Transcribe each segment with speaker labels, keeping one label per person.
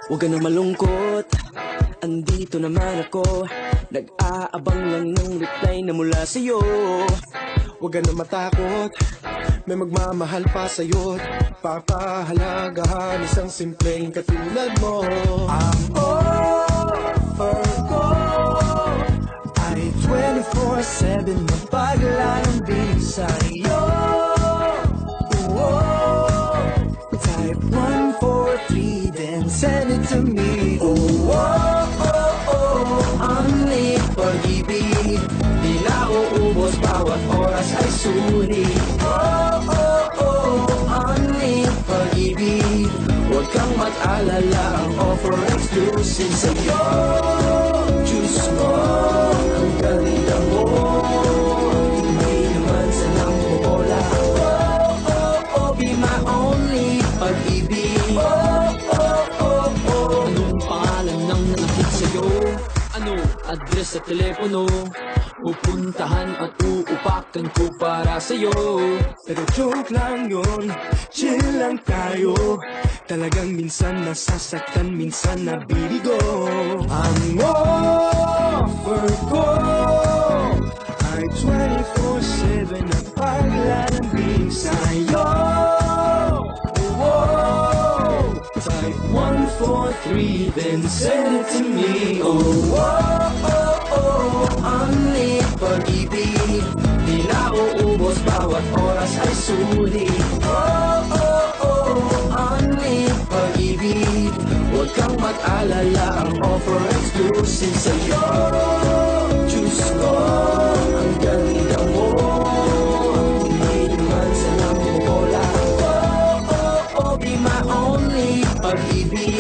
Speaker 1: Huwag ka na malungkot, andito naman ako. Nag-aabang lang ng reply na mula sa'yo.
Speaker 2: Huwag ka na matakot, may magmamahal pa sa'yo. Papahalagahan isang simpleng katulad mo. Ang offer ko ay 24/7 na paglalambing sa'yo. Type 143 then send it to me. Only pag-ibig, di na uubos, bawat oras ay sulit. Only pag-ibig, huwag kang mag-alala, ang offer exclusive sa'yo. Diyos ko, ang ganda mo, hindi naman sanang bobola. Be my only pag-ibig.
Speaker 1: Anong pangalan ng nakit sa'yo? Ano address sa telepono? Pupuntahan at uupakan ko para sa'yo.
Speaker 2: Pero joke lang yun, chill lang tayo. Talagang minsan nasasaktan, minsan nabibigo. Ang offer ko ay 24/7 na paglalambing sa'yo. Type 143 then send it to me. Only pag-ibig, di na uubos, bawat oras ay sulit. Only pag-ibig, huwag kang mag-alala, ang offer exclusive sa'yo. Diyos ko, ang ganda mo, hindi naman sanang bobola. Be my only pag-ibig.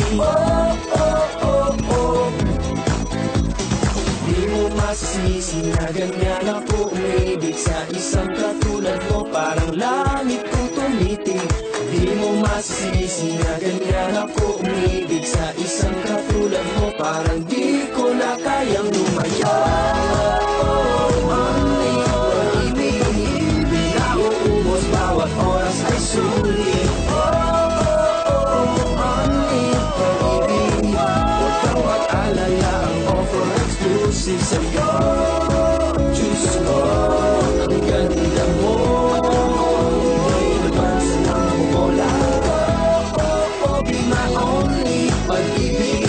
Speaker 2: Di mo masisisi na ganyan ako umibig sa isang katulad mo, parang langit kong tumitig. Di mo masisisi na ganyan ako umibig sa isang katulad mo, parang di ko na kayang lumayo. Only pag-ibig, di na uubos, bawat oras ay sulit. Sa'yo, Diyos ko, ang ganda mo, hindi naman sanang bobola. Be my only pag-ibig.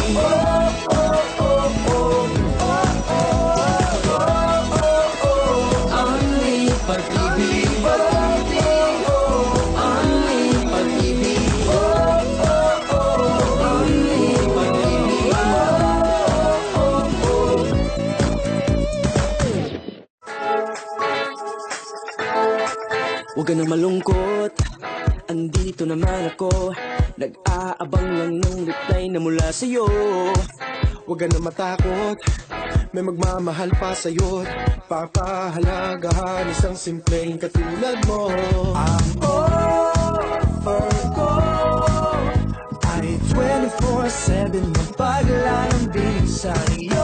Speaker 2: Only pag-ibig. Only pag-ibig.
Speaker 1: Huwag ka na malungkot, andito naman ako. Nag-aabang lang ng reply na mula sa'yo.
Speaker 2: Huwag ka na matakot, may magmamahal pa sa'yo. Papahalagahan isang simpleng katulad mo. Ang offer ko ay 24/7 na paglalambing sa'yo.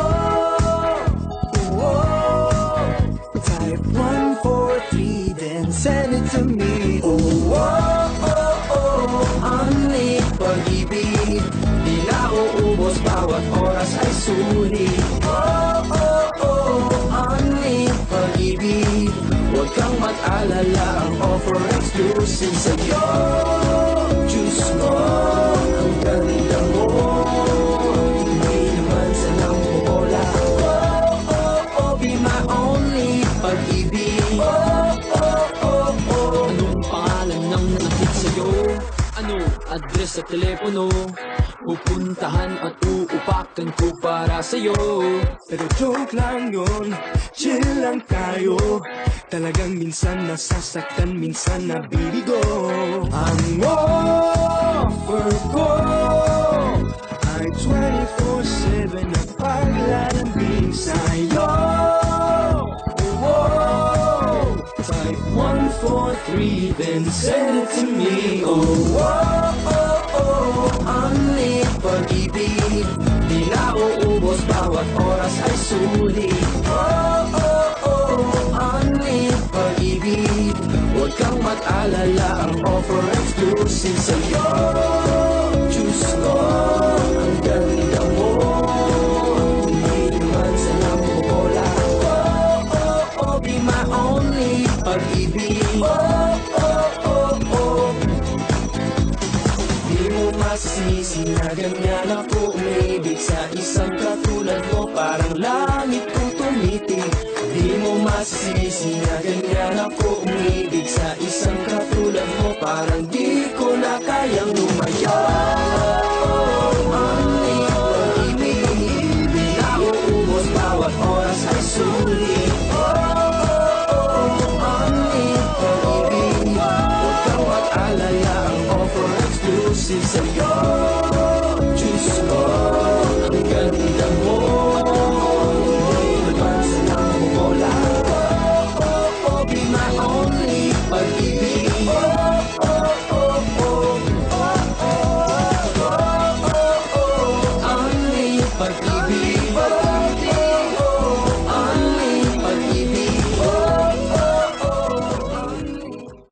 Speaker 2: Type 143 then send it to me. Only pag-ibig, di na uubos, bawat oras ay sulit. Only pag-ibig, huwag kang mag-alala, ang offer exclusive sa'yo. Diyos ko, ang ganda mo, hindi naman sanang bobola. Be my only pag-ibig.
Speaker 1: Anong pangalan ng nakit sa'yo? Ano address sa telepono? Pupuntahan at uupakan ko para sa'yo.
Speaker 2: Pero joke lang yun, chill lang tayo. Talagang minsan nasasaktan, minsan nabibigo. Ang offer ko ay 24/7 na paglalambing sa'yo. Type 143 then send it to me. Only pag-ibig, di na uubos, bawat oras ay sulit. Only pag-ibig, huwag kang mag-alala, ang offer exclusive sa'yo. Diyos ko, ang masisisi na ganyan ako umibig sa isang katulad mo. Parang langit kong tumitig. Di mo masisisi na ganyan ako umibig sa isang katulad mo. Parang di ko na kayang lumayo. Ang iyong pag-ibig nauubos, bawat oras ay sulit. Ang iyong pag-ibig, huwag kang mag-alala, ang offer exclusive sa'yo.